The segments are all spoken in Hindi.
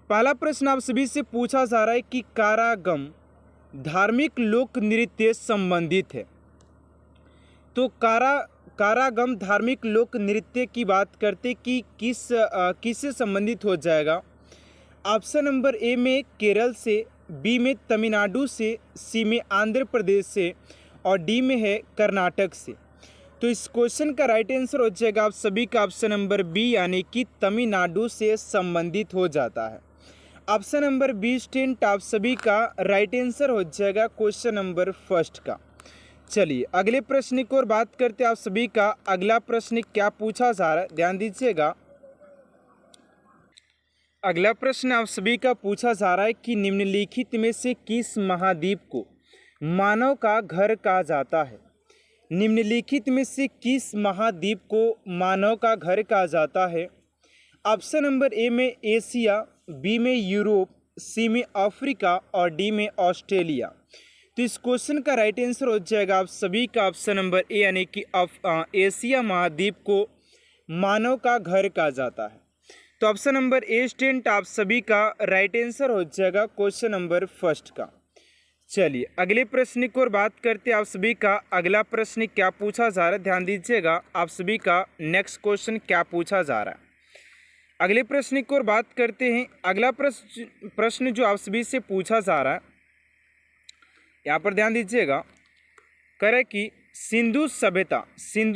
पहला प्रश्न आप सभी से पूछा जा रहा है कि कारागम धार्मिक लोक नृत्य संबंधित है। तो कारागम धार्मिक लोक नृत्य की बात करते कि किससे संबंधित हो जाएगा। ऑप्शन नंबर ए में केरल से, बी में तमिलनाडु से, सी में आंध्र प्रदेश से और डी में है कर्नाटक से। तो इस क्वेश्चन का राइट आंसर हो जाएगा आप सभी का ऑप्शन नंबर बी, यानी कि तमिलनाडु से संबंधित हो जाता है। ऑप्शन नंबर बी स्टूडेंट आप सभी का राइट आंसर हो जाएगा क्वेश्चन नंबर फर्स्ट का। चलिए अगले प्रश्न की ओर बात करते हैं। आप सभी का अगला प्रश्न क्या पूछा जा रहा है, ध्यान दीजिएगा। अगला प्रश्न आप सभी का पूछा जा रहा है कि निम्नलिखित में से किस महाद्वीप को मानव का घर कहा जाता है। निम्नलिखित में से किस महाद्वीप को मानव का घर कहा जाता है। ऑप्शन नंबर ए में एशिया, बी में यूरोप, सी में अफ्रीका और डी में ऑस्ट्रेलिया। तो इस क्वेश्चन का राइट आंसर हो जाएगा आप सभी का ऑप्शन नंबर ए, यानी कि एशिया महाद्वीप को मानव का घर कहा जाता है। तो ऑप्शन नंबर ए स्टूडेंट आप सभी का राइट आंसर हो जाएगा क्वेश्चन नंबर फर्स्ट का। चलिए अगले प्रश्न की ओर बात करते हैं। आप सभी का अगला प्रश्न क्या पूछा जा रहा है, ध्यान दीजिएगा। आप सभी का नेक्स्ट क्वेश्चन क्या पूछा जा रहा है। अगले प्रश्न की ओर बात करते हैं। अगला प्रश्न जो आप सभी से पूछा जा रहा है, यहाँ पर ध्यान दीजिएगा, करें कि सिंधु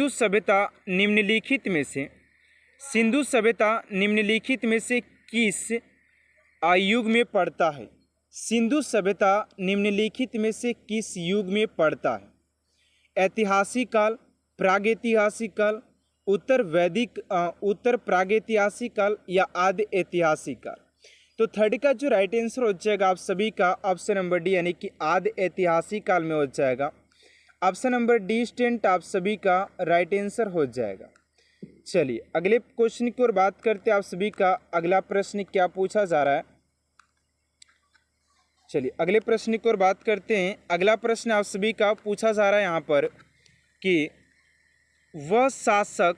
सभ्यता निम्नलिखित में से किस युग में पड़ता है। सिंधु सभ्यता निम्नलिखित में से किस युग में पड़ता है। ऐतिहासिक काल, प्रागैतिहासिक काल, उत्तर प्रागैतिहासिक काल या आदि ऐतिहासिक काल। तो थर्ड का जो राइट आंसर हो जाएगा आप सभी का ऑप्शन नंबर डी, यानी कि आदि ऐतिहासिक काल में हो जाएगा। ऑप्शन नंबर डी स्टूडेंट आप सभी का राइट आंसर हो जाएगा। चलिए अगले क्वेश्चन की ओर बात करते हैं। आप सभी का अगला प्रश्न क्या पूछा जा रहा है। चलिए अगले प्रश्न की ओर बात करते हैं। अगला प्रश्न आप सभी का पूछा जा रहा है यहाँ पर कि वह शासक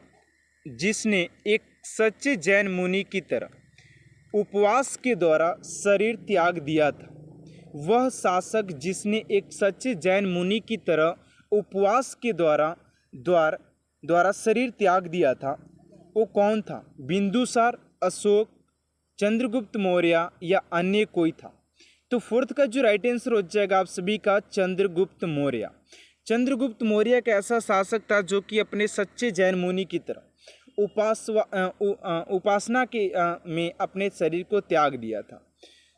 जिसने एक सच्चे जैन मुनि की तरह उपवास के द्वारा शरीर त्याग दिया था। वह शासक जिसने एक सच्चे जैन मुनि की तरह उपवास के द्वारा शरीर त्याग दिया था, वो कौन था। बिंदुसार, अशोक, चंद्रगुप्त मौर्य या अन्य कोई था। तो फोर्थ का जो राइट आंसर हो जाएगा आप सभी का चंद्रगुप्त मौर्य। चंद्रगुप्त मौर्य एक ऐसा शासक था जो कि अपने सच्चे जैन मुनि की तरह उपासना के में अपने शरीर को त्याग दिया था।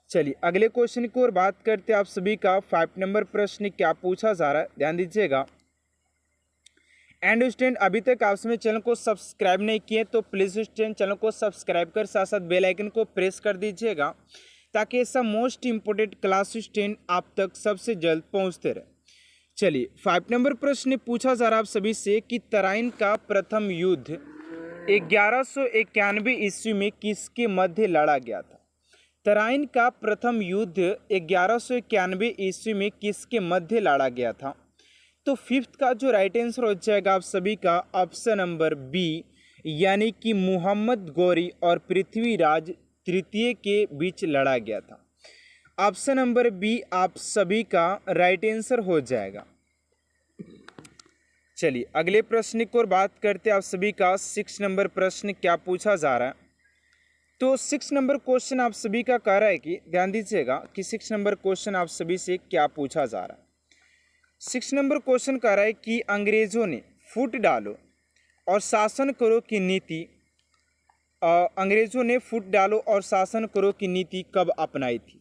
चलिए अगले क्वेश्चन की ओर बात करते हैं। आप सभी का 5 नंबर प्रश्न क्या पूछा जा रहा है, ध्यान दीजिएगा। एंड स्टूडेंट अभी तक आप सभी चैनल को सब्सक्राइब नहीं किए तो प्लीज स्टूडेंट चैनल को सब्सक्राइब कर साथ साथ बेल आइकन को प्रेस कर दीजिएगा, ताकि ऐसा मोस्ट इंपोर्टेंट क्लास स्टूडेंट आप तक सबसे जल्द पहुंचते रहे। चलिए 5 नंबर प्रश्न पूछा जा रहा है आप सभी से कि तराइन का प्रथम युद्ध 1191 ईस्वी में किसके मध्य लड़ा गया था। तराइन का प्रथम युद्ध 1191 ईस्वी में किसके मध्य लड़ा गया था। तो फिफ्थ का जो राइट आंसर हो जाएगा आप सभी का ऑप्शन नंबर बी, यानी कि मोहम्मद गौरी और पृथ्वीराज तृतीय के बीच लड़ा गया था। ऑप्शन नंबर बी आप सभी का राइट आंसर हो जाएगा। चलिए अगले प्रश्न की ओर बात करते हैं। आप सभी का 6 नंबर प्रश्न क्या पूछा जा रहा है। तो 6 नंबर क्वेश्चन आप सभी का कह रहा है कि ध्यान दीजिएगा कि 6 नंबर क्वेश्चन आप सभी से क्या पूछा जा रहा है। 6 नंबर क्वेश्चन कह रहा है कि अंग्रेजों ने फूट डालो और शासन करो की नीति कब अपनाई थी।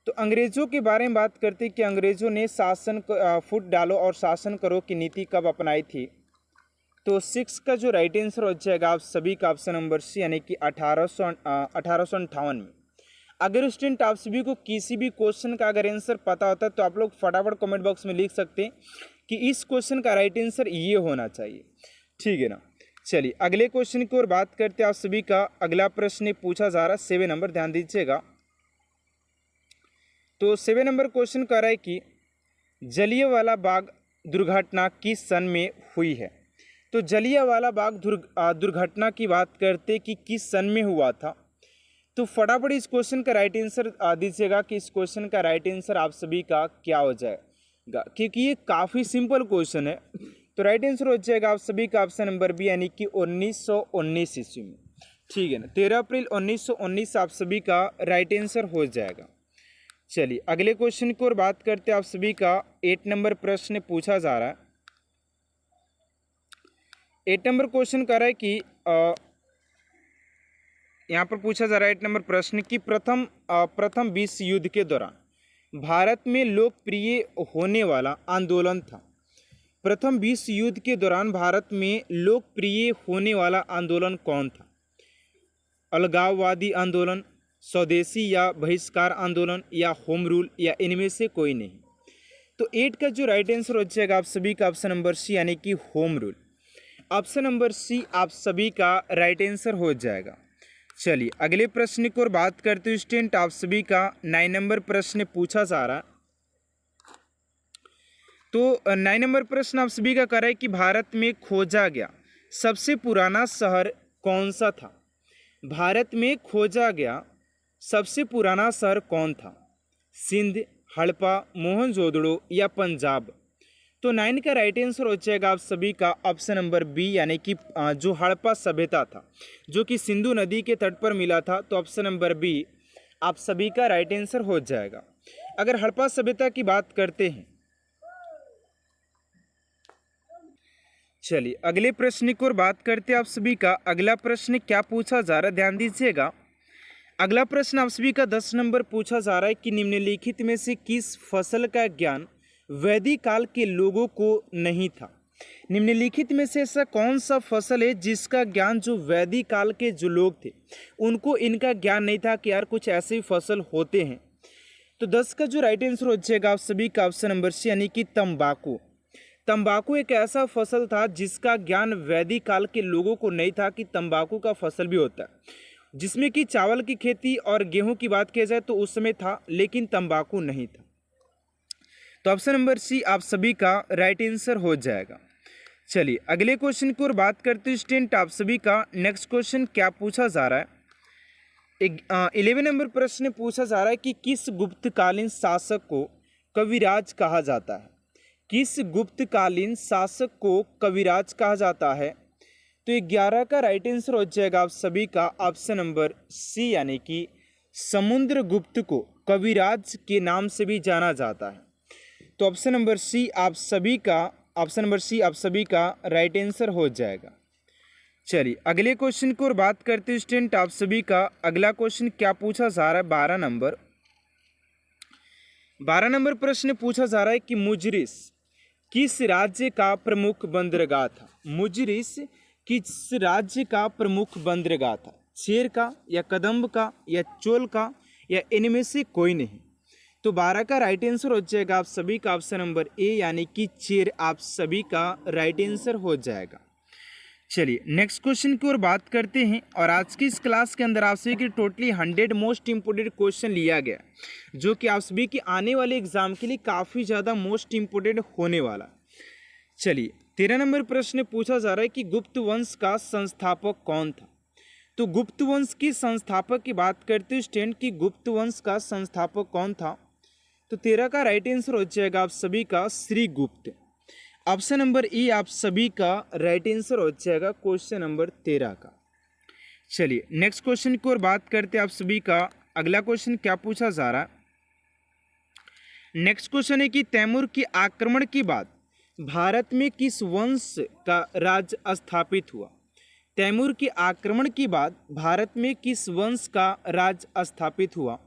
तो अंग्रेजों के बारे में बात करते हैं कि अंग्रेजों ने फूट डालो और शासन करो की नीति कब अपनाई थी। तो 6 का जो राइट आंसर हो जाएगा आप सभी का ऑप्शन नंबर सी, यानी कि 1858 में। अगर स्टूडेंट आप सभी को किसी भी क्वेश्चन का अगर आंसर पता होता है तो आप लोग फटाफट कमेंट बॉक्स में लिख सकते हैं कि इस क्वेश्चन का राइट आंसर ये होना चाहिए, ठीक है ना। चलिए अगले क्वेश्चन की ओर बात करते हैं। आप सभी का अगला प्रश्न पूछा जा रहा है 7 नंबर, ध्यान दीजिएगा। तो 7 नंबर क्वेश्चन कह रहा है कि जलियांवाला बाग दुर्घटना किस सन में हुई है। तो जलियांवाला बाग दुर्घटना की बात करते कि किस सन में हुआ था। तो फटाफट इस क्वेश्चन का राइट आंसर दीजिएगा कि इस क्वेश्चन का राइट आंसर आप सभी का क्या हो जाएगा, क्योंकि ये काफ़ी सिंपल क्वेश्चन है। तो राइट आंसर हो जाएगा आप सभी का ऑप्शन नंबर बी, यानी कि 1919 ईस्वी में। ठीक है ना, 13 अप्रैल 1919 आप सभी का राइट आंसर हो जाएगा। चलिए अगले क्वेश्चन की ओर बात करते हैं। आप सभी का 8 नंबर प्रश्न पूछा जा रहा है। 8 नंबर क्वेश्चन कर रहा है कि यहाँ पर पूछा जा रहा है 8 नंबर प्रश्न कि प्रथम विश्व युद्ध के दौरान भारत में लोकप्रिय होने वाला आंदोलन था। प्रथम विश्व युद्ध के दौरान भारत में लोकप्रिय होने वाला आंदोलन कौन था? अलगाववादी आंदोलन, स्वदेशी या बहिष्कार आंदोलन, या होम रूल, या इनमें से कोई नहीं। तो 8 का जो राइट आंसर हो जाएगा आप सभी का ऑप्शन नंबर सी, यानी कि home rule. Option number C आप सभी का राइट आंसर हो जाएगा। चलिए अगले प्रश्न की ओर बात करते हैं स्टूडेंट। आप सभी का 9 नंबर प्रश्न पूछा जा रहा है। तो 9 नंबर प्रश्न आप सभी का कर रहा है कि भारत में खोजा गया सबसे पुराना शहर कौन सा था? भारत में खोजा गया सबसे पुराना शहर कौन था? सिंध, हड़प्पा, मोहनजोदड़ो, या पंजाब? तो 9 का राइट आंसर हो जाएगा आप सभी का ऑप्शन नंबर बी, यानी कि जो हड़प्पा सभ्यता था जो कि सिंधु नदी के तट पर मिला था। तो ऑप्शन नंबर बी आप सभी का राइट आंसर हो जाएगा। अगर हड़प्पा सभ्यता की बात करते हैं, चलिए अगले प्रश्न की ओर बात करते हैं। आप सभी का अगला प्रश्न क्या पूछा जा रहा है, ध्यान दीजिएगा। अगला प्रश्न आप सभी का 10 नंबर पूछा जा रहा है कि निम्नलिखित में से किस फसल का ज्ञान वैदिक काल के लोगों को नहीं था? निम्नलिखित में से ऐसा कौन सा फसल है जिसका ज्ञान जो वैदिक काल के जो लोग थे उनको इनका ज्ञान नहीं था कि यार कुछ ऐसे ही फसल होते हैं? तो 10 का जो राइट आंसर हो जाएगा आप सभी का ऑप्शन नंबर सी, यानी कि तंबाकू। तंबाकू एक ऐसा फसल था जिसका ज्ञान वैदिक काल के लोगों को नहीं था कि तंबाकू का फसल भी होता है, जिसमें कि चावल की खेती और गेहूं की बात की जाए तो उस समय था, लेकिन तंबाकू नहीं था। तो ऑप्शन नंबर सी आप सभी का राइट आंसर हो जाएगा। चलिए अगले क्वेश्चन की ओर बात करते हैं स्टूडेंट। आप सभी का नेक्स्ट क्वेश्चन क्या पूछा जा रहा है? 11 नंबर प्रश्न पूछा जा रहा है कि किस गुप्तकालीन शासक को कविराज कहा जाता है? किस गुप्तकालीन शासक को कविराज कहा जाता है? तो 11 का राइट आंसर हो जाएगा आप सभी का ऑप्शन नंबर सी, यानी कि समुद्रगुप्त को कविराज के नाम से भी जाना जाता है। तो ऑप्शन नंबर सी आप सभी का राइट आंसर हो जाएगा। चलिए अगले क्वेश्चन की ओर बात करते हैं स्टूडेंट। आप सभी का अगला क्वेश्चन क्या पूछा जा रहा है? 12 नंबर प्रश्न पूछा जा रहा है कि मुजरिस किस राज्य का प्रमुख बंदरगाह था? मुजरिस किस राज्य का प्रमुख बंदरगाह था? चेर का, या कदम्ब का, या चोल का, या इनमें से कोई नहीं? तो 12 का राइट आंसर हो जाएगा आप सभी का ऑप्शन नंबर ए, यानी कि चेर आप सभी का राइट आंसर हो जाएगा। चलिए नेक्स्ट क्वेश्चन की ओर बात करते हैं। और आज की इस क्लास के अंदर आप सभी के टोटली 100 मोस्ट इंपोर्टेंट क्वेश्चन लिया गया, जो कि आप सभी के आने वाले एग्जाम के लिए काफ़ी ज़्यादा मोस्ट इंपोर्टेंट होने वाला। चलिए 13 नंबर प्रश्न पूछा जा रहा है कि गुप्त वंश का संस्थापक कौन था? तो गुप्त वंश की संस्थापक की बात करते हैं स्टूडेंट कि गुप्त वंश का संस्थापक कौन था? तो 13 का राइट आंसर हो जाएगा आप सभी का श्रीगुप्त। ऑप्शन नंबर ई आप सभी का राइट आंसर हो जाएगा क्वेश्चन नंबर 13 का। चलिए नेक्स्ट क्वेश्चन की ओर बात करते हैं। आप सभी का अगला क्वेश्चन क्या पूछा जा रहा है? नेक्स्ट क्वेश्चन है कि तैमूर के आक्रमण के बाद भारत में किस वंश का राज स्थापित हुआ? तैमूर के आक्रमण के बाद भारत में किस वंश का राज स्थापित हुआ?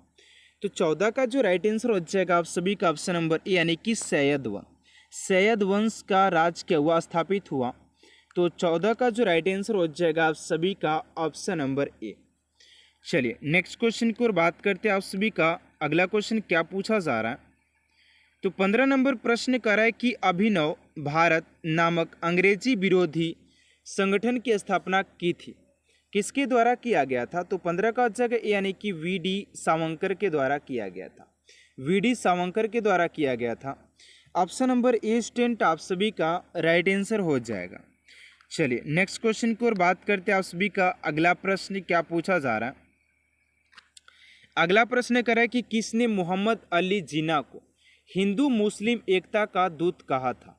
तो 14 का जो राइट आंसर हो जाएगा आप सभी का ऑप्शन नंबर ए, यानी कि सैयद वंश। सैयद वंश का राज क्या हुआ, स्थापित हुआ? तो 14 का जो राइट आंसर हो जाएगा आप सभी का ऑप्शन नंबर ए। चलिए नेक्स्ट क्वेश्चन की ओर बात करते हैं। आप सभी का अगला क्वेश्चन क्या पूछा जा रहा है? तो 15 नंबर प्रश्न कर रहा है कि अभिनव भारत नामक अंग्रेजी विरोधी संगठन की स्थापना की थी, किसके द्वारा किया गया था? तो 15 का जगह यानी कि वी.डी. सावरकर के द्वारा किया गया था। वी.डी. सावरकर के द्वारा किया गया था। ऑप्शन नंबर ए स्टूडेंट आप सभी का राइट आंसर हो जाएगा। चलिए नेक्स्ट क्वेश्चन की ओर बात करते हैं। आप सभी का अगला प्रश्न क्या पूछा जा रहा है? अगला प्रश्न करें कि किसने मोहम्मद अली जिन्ना को हिंदू मुस्लिम एकता का दूत कहा था?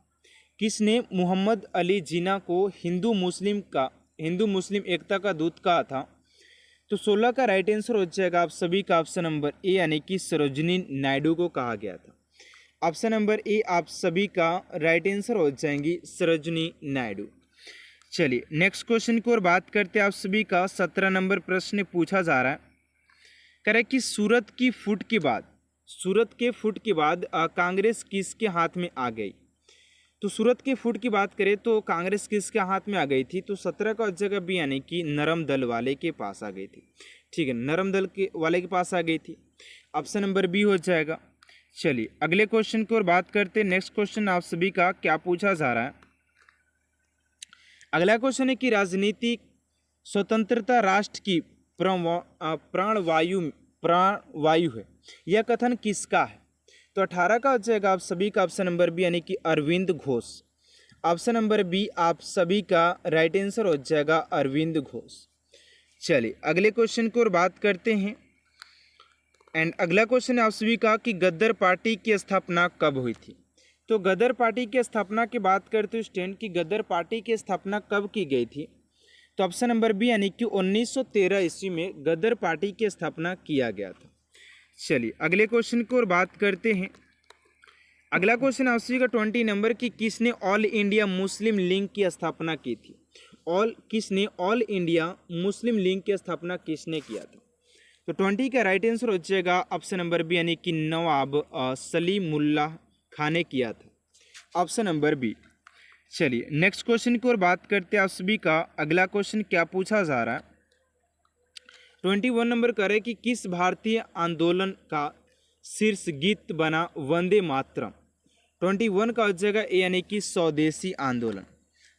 किसने मोहम्मद अली जिन्ना को हिंदू मुस्लिम एकता का दूत कहा था? तो 16 का राइट आंसर हो जाएगा आप सभी का ऑप्शन नंबर ए, यानी कि सरोजिनी नायडू को कहा गया था। ऑप्शन नंबर ए आप सभी का राइट आंसर हो जाएंगी सरोजिनी नायडू। चलिए नेक्स्ट क्वेश्चन की ओर बात करते हैं। आप सभी का 17 नंबर प्रश्न पूछा जा रहा है, करें कि सूरत के फुट के बाद कांग्रेस किसके हाथ में आ गई? तो सूरत के फुट की बात करें तो कांग्रेस किसके हाथ में आ गई थी? तो 17 का जगह भी, यानी कि नरम दल वाले के पास आ गई थी। ठीक है, नरम दल के वाले के पास आ गई थी। ऑप्शन नंबर बी हो जाएगा। चलिए अगले क्वेश्चन की ओर बात करते हैं। नेक्स्ट क्वेश्चन आप सभी का क्या पूछा जा रहा है? अगला क्वेश्चन है कि राजनीतिक स्वतंत्रता राष्ट्र की प्राणवायु है, यह कथन किसका है? तो 18 का हो जाएगा आप सभी का ऑप्शन नंबर बी, यानी कि Arvind Ghosh. Option number B आप सभी का राइट आंसर हो जाएगा अरविंद घोष। चलिए अगले क्वेश्चन की ओर बात करते हैं। एंड अगला क्वेश्चन है आप सभी का कि गद्दार पार्टी की स्थापना कब हुई थी? तो गद्दार पार्टी की स्थापना की बात करते हैं स्टूडेंट कि गद्दार पार्टी की स्थापना कब की गई थी? तो ऑप्शन नंबर बी, यानी कि 1913 ईस्वी में गद्दार पार्टी की स्थापना किया गया था। चलिए अगले क्वेश्चन की ओर बात करते हैं। अगला क्वेश्चन आप सभी का 20 नंबर की किसने ऑल इंडिया मुस्लिम लीग की स्थापना की थी? किसने ऑल इंडिया मुस्लिम लीग की स्थापना किसने किया था? तो 20 का राइट आंसर हो जाएगा ऑप्शन नंबर बी, यानी कि नवाब सलीमुल्लाह खान ने किया था। Option number B. चलिए नेक्स्ट क्वेश्चन की ओर बात करते हैं। आप सभी का अगला क्वेश्चन क्या पूछा जा रहा है? 21 नंबर करें कि किस भारतीय आंदोलन का शीर्ष गीत बना वंदे मातरम? 21 का हो जाएगा ए, यानी कि स्वदेशी आंदोलन।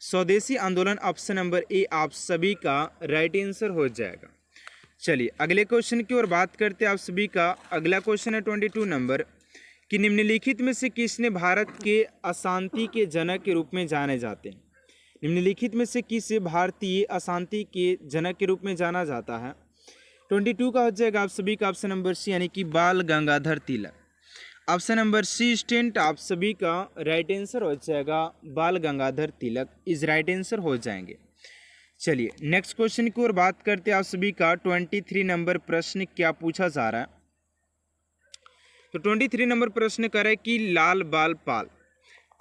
स्वदेशी आंदोलन ऑप्शन नंबर ए आप सभी का राइट आंसर हो जाएगा। चलिए अगले क्वेश्चन की ओर बात करते हैं। आप सभी का अगला क्वेश्चन है 22 नंबर कि निम्नलिखित में से किसने भारत के अशांति के जनक के रूप में जाने जाते हैं? निम्नलिखित में से किसे भारतीय अशांति के जनक के रूप में जाना जाता है? 22 का हो जाएगा आप सभी का ऑप्शन नंबर सी, यानी कि बाल गंगाधर तिलक। ऑप्शन नंबर सी स्टूडेंट आप सभी का राइट आंसर हो जाएगा बाल Gangadhar Tilak is right answer हो जाएंगे। चलिए नेक्स्ट क्वेश्चन की ओर बात करते हैं। आप सभी का 23 नंबर प्रश्न क्या पूछा जा रहा है? तो 23 नंबर प्रश्न करें कि लाल बाल पाल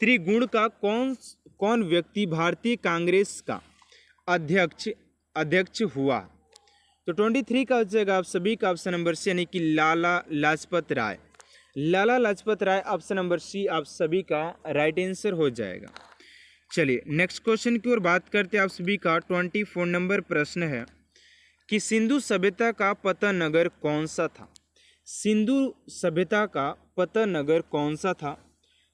त्रिगुण का कौन व्यक्ति भारतीय कांग्रेस का अध्यक्ष हुआ? तो 23 का हो जाएगा आप सभी का ऑप्शन नंबर सी, यानी कि Lala Lajpat Rai. Lala Lajpat Rai option number C आप सभी का राइट आंसर हो जाएगा। चलिए नेक्स्ट क्वेश्चन की ओर बात करते हैं। आप सभी का 24 नंबर प्रश्न है कि सिंधु सभ्यता का पतन नगर कौन सा था? सिंधु सभ्यता का पतन नगर कौन सा था?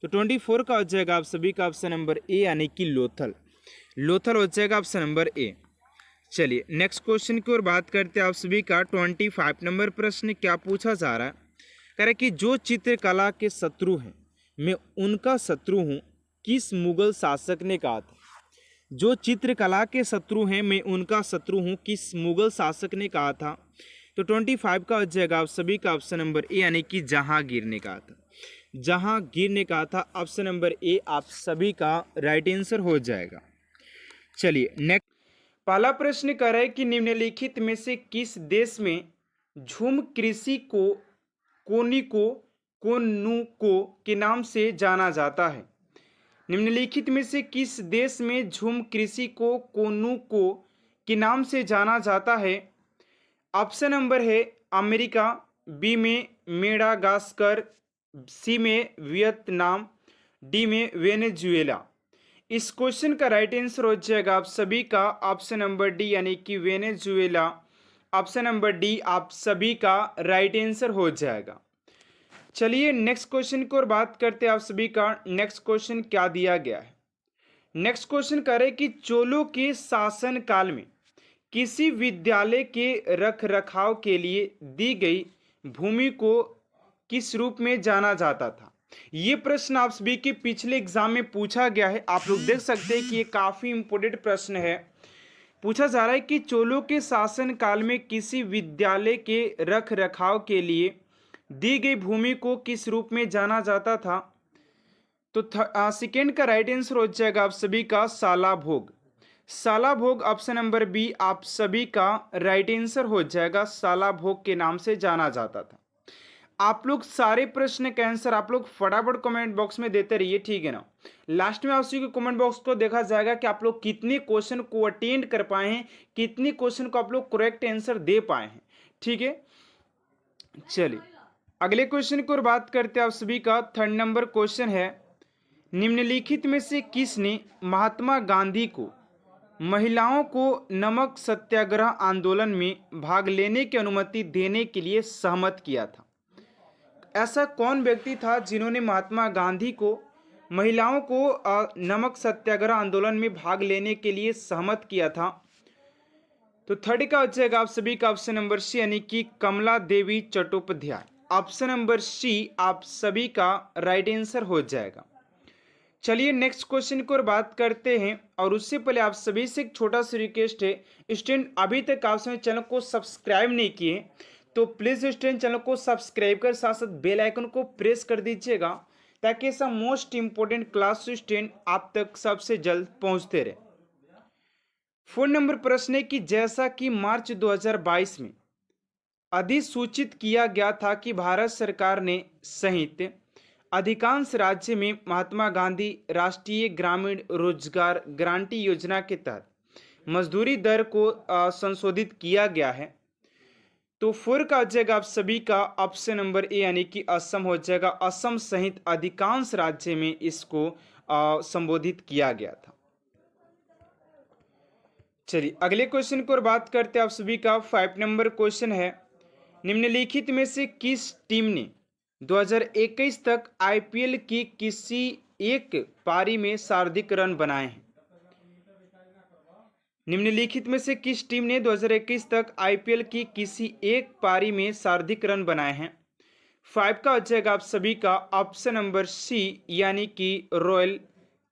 तो 24 का हो जाएगा आप सभी का ऑप्शन नंबर ए, यानी कि लोथल। लोथल हो जाएगा ऑप्शन नंबर ए। चलिए नेक्स्ट क्वेश्चन की ओर बात करते हैं। आप सभी का 25 नंबर प्रश्न क्या पूछा जा रहा है? कह रहे कि जो चित्रकला के शत्रु हैं मैं उनका शत्रु हूँ, किस मुगल शासक ने कहा था? जो चित्रकला के शत्रु हैं मैं उनका शत्रु हूँ, किस मुगल शासक ने कहा था? तो 25 का हो जाएगा आप सभी का ऑप्शन नंबर ए, यानी कि जहांगीर ने कहा था। जहांगीर ने कहा था। ऑप्शन नंबर ए आप सभी का राइट आंसर हो जाएगा। चलिए नेक्स्ट पहला प्रश्न कर रहा है कि निम्नलिखित में से किस देश में झूम कृषि को कोनुको के नाम से जाना जाता है? निम्नलिखित में से किस देश में झूम कृषि को कोनुको के नाम से जाना जाता है? ऑप्शन नंबर है अमेरिका, बी में मेडागास्कर, सी में वियतनाम, डी में वेनेजुएला। इस क्वेश्चन का राइट आंसर हो जाएगा आप सभी का ऑप्शन नंबर डी, यानी कि वेनेजुएला। ऑप्शन नंबर डी आप सभी का राइट आंसर हो जाएगा। चलिए नेक्स्ट क्वेश्चन की ओर बात करते हैं। आप सभी का नेक्स्ट क्वेश्चन क्या दिया गया है? नेक्स्ट क्वेश्चन करें कि चोलों के शासन काल में किसी विद्यालय के रख रखाव के लिए दी गई भूमि को किस रूप में जाना जाता था? ये प्रश्न आप सभी के पिछले एग्जाम में पूछा गया है। आप लोग देख सकते हैं कि ये काफी इंपॉर्टेंट प्रश्न है। पूछा जा रहा है कि चोलों के शासन काल में किसी विद्यालय के रख रखाव के लिए दी गई भूमि को किस रूप में जाना जाता था? तो सेकेंड का राइट आंसर हो जाएगा आप सभी का साला भोग। साला भोग ऑप्शन नंबर बी आप सभी का राइट आंसर हो जाएगा, साला भोग के नाम से जाना जाता था। आप लोग सारे प्रश्न का आंसर आप लोग फटाफट कमेंट बॉक्स में देते रहिए, ठीक है ना। लास्ट में आपसे कमेंट बॉक्स को देखा जाएगा कि आप लोग कितने क्वेश्चन को अटेंड कर पाए हैं, कितने क्वेश्चन को आप लोग करेक्ट आंसर दे पाए हैं, ठीक है। चलिए अगले क्वेश्चन की ओर बात करते हैं आप सभी का। थर्ड नंबर क्वेश्चन है, निम्नलिखित में से किसने महात्मा गांधी को महिलाओं को नमक सत्याग्रह आंदोलन में भाग लेने की अनुमति देने के लिए सहमत किया था? ऐसा कौन व्यक्ति था जिन्होंने महात्मा गांधी को महिलाओं को नमक सत्याग्रह आंदोलन में भाग लेने के लिए सहमत किया था? तो थर्ड का हो जाएगा आप सभी का ऑप्शन नंबर सी, यानी कि कमला देवी चट्टोपाध्याय। ऑप्शन नंबर सी आप सभी का राइट आंसर हो जाएगा। चलिए नेक्स्ट क्वेश्चन की ओर बात करते हैं, और उससे पहले आप सभी से एक छोटा सा रिक्वेस्ट है, स्टूडेंट अभी तक आप सभी चैनल को सब्सक्राइब नहीं किए तो प्लीज स्टूडेंट चैनल को सब्सक्राइब कर साथ साथ बेल आइकन को प्रेस कर दीजिएगा, ताकि ऐसा मोस्ट इंपोर्टेंट क्लास स्टूडेंट आप तक सबसे जल्द पहुंचते रहे। 4 नंबर प्रश्न है कि जैसा कि मार्च 2022 में अधिसूचित किया गया था कि भारत सरकार ने सहित अधिकांश राज्य में महात्मा गांधी राष्ट्रीय ग्रामीण रोजगार गारंटी योजना के तहत मजदूरी दर को संशोधित किया गया है। तो 4 का हो जाएगा आप सभी का ऑप्शन नंबर ए, यानी कि असम हो जाएगा। असम सहित अधिकांश राज्य में इसको संबोधित किया गया था। चलिए अगले क्वेश्चन की ओर बात करते हैं आप सभी का। 5 नंबर क्वेश्चन है, निम्नलिखित में से किस टीम ने 2021 तक आईपीएल की किसी एक पारी में सर्वाधिक रन बनाए हैं? निम्नलिखित में से किस टीम ने 2021 तक आईपीएल की किसी एक पारी में सर्वाधिक रन बनाए हैं? 5 का हो जाएगा आप सभी का ऑप्शन नंबर सी, यानी कि Royal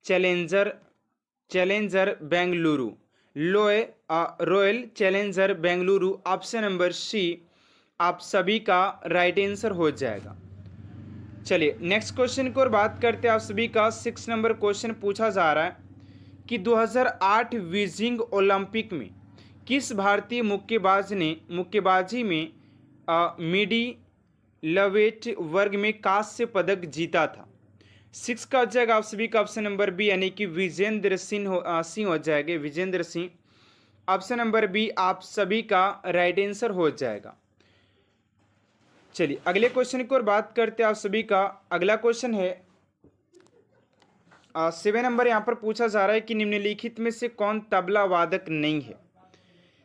Challenger Bengaluru. Royal Challenger Bengaluru option number C आप सभी का राइट आंसर हो जाएगा। चलिए नेक्स्ट क्वेश्चन की ओर बात करते हैं आप सभी का। 6 नंबर क्वेश्चन पूछा जा रहा है कि 2008 बीजिंग ओलंपिक में किस भारतीय मुक्केबाजी में मिडी लवेट वर्ग में कांस्य पदक जीता था? 6 का हो जाएगा आप सभी का ऑप्शन नंबर बी, यानी कि विजेंद्र सिंह हो जाएगा, Vijender Singh. Option number B आप सभी का राइट आंसर हो जाएगा। चलिए अगले क्वेश्चन की ओर बात करते हैं आप सभी का। अगला क्वेश्चन है 7 नंबर यहाँ पर पूछा जा रहा है कि निम्नलिखित में से कौन तबला वादक नहीं है?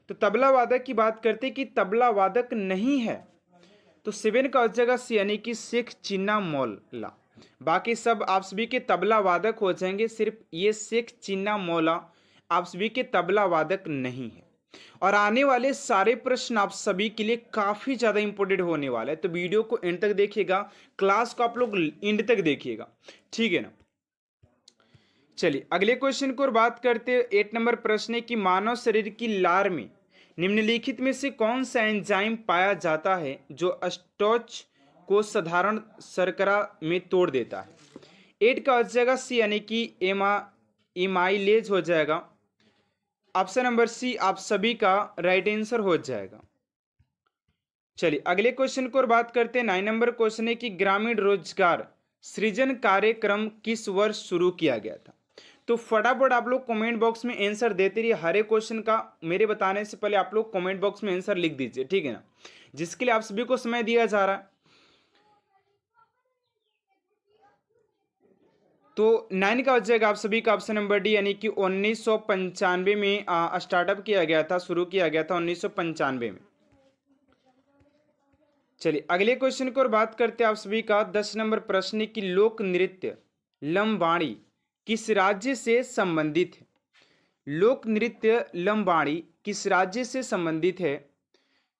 तो तबला वादक की बात करते हैं कि तबला वादक नहीं है, तो 7 का हो जाएगा सी, यानी कि शेख चिन्ना मौला। बाकी सब आप सभी के तबला वादक हो जाएंगे, सिर्फ ये शेख चिन्ना मौला आप सभी के तबला वादक नहीं है। और आने वाले सारे प्रश्न आप सभी के लिए काफी ज्यादा इंपॉर्टेंट होने वाला है, तो वीडियो को एंड तक देखिएगा, क्लास को आप लोग एंड तक देखिएगा, ठीक है ना। चलिए अगले क्वेश्चन की ओर बात करते हैं। 8 नंबर प्रश्न है कि मानव शरीर की लार में निम्नलिखित में से कौन सा एंजाइम पाया जाता है जो स्टार्च को साधारण शर्करा में तोड़ देता है? 8 का हो जाएगा सी, यानी कि एमाइलेज हो जाएगा। ऑप्शन नंबर सी आप सभी का राइट आंसर हो जाएगा। चलिए अगले क्वेश्चन की ओर बात करते हैं। 9 नंबर क्वेश्चन है कि ग्रामीण रोजगार सृजन कार्यक्रम किस वर्ष शुरू किया गया था? तो फटाफट आप लोग कमेंट बॉक्स में आंसर देते रहिए। हर एक क्वेश्चन का मेरे बताने से पहले आप लोग कमेंट बॉक्स में आंसर लिख दीजिए, ठीक है ना, जिसके लिए आप सभी को समय दिया जा रहा है। तो 9 का हो जाएगा आप सभी का ऑप्शन नंबर डी, यानी कि 1995 में स्टार्टअप किया गया था, शुरू किया गया था 1995 में। चलिए अगले क्वेश्चन की ओर बात करते हैं आप सभी का। 10 नंबर प्रश्न की लोक नृत्य लंबाड़ी किस राज्य से संबंधित है? लोक नृत्य लंबाड़ी किस राज्य से संबंधित है?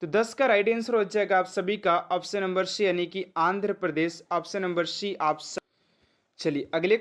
तो 10 का राइट आंसर हो जाएगा आप सभी का ऑप्शन नंबर सी, यानी कि Andhra Pradesh. Option number C आप चलिए अगले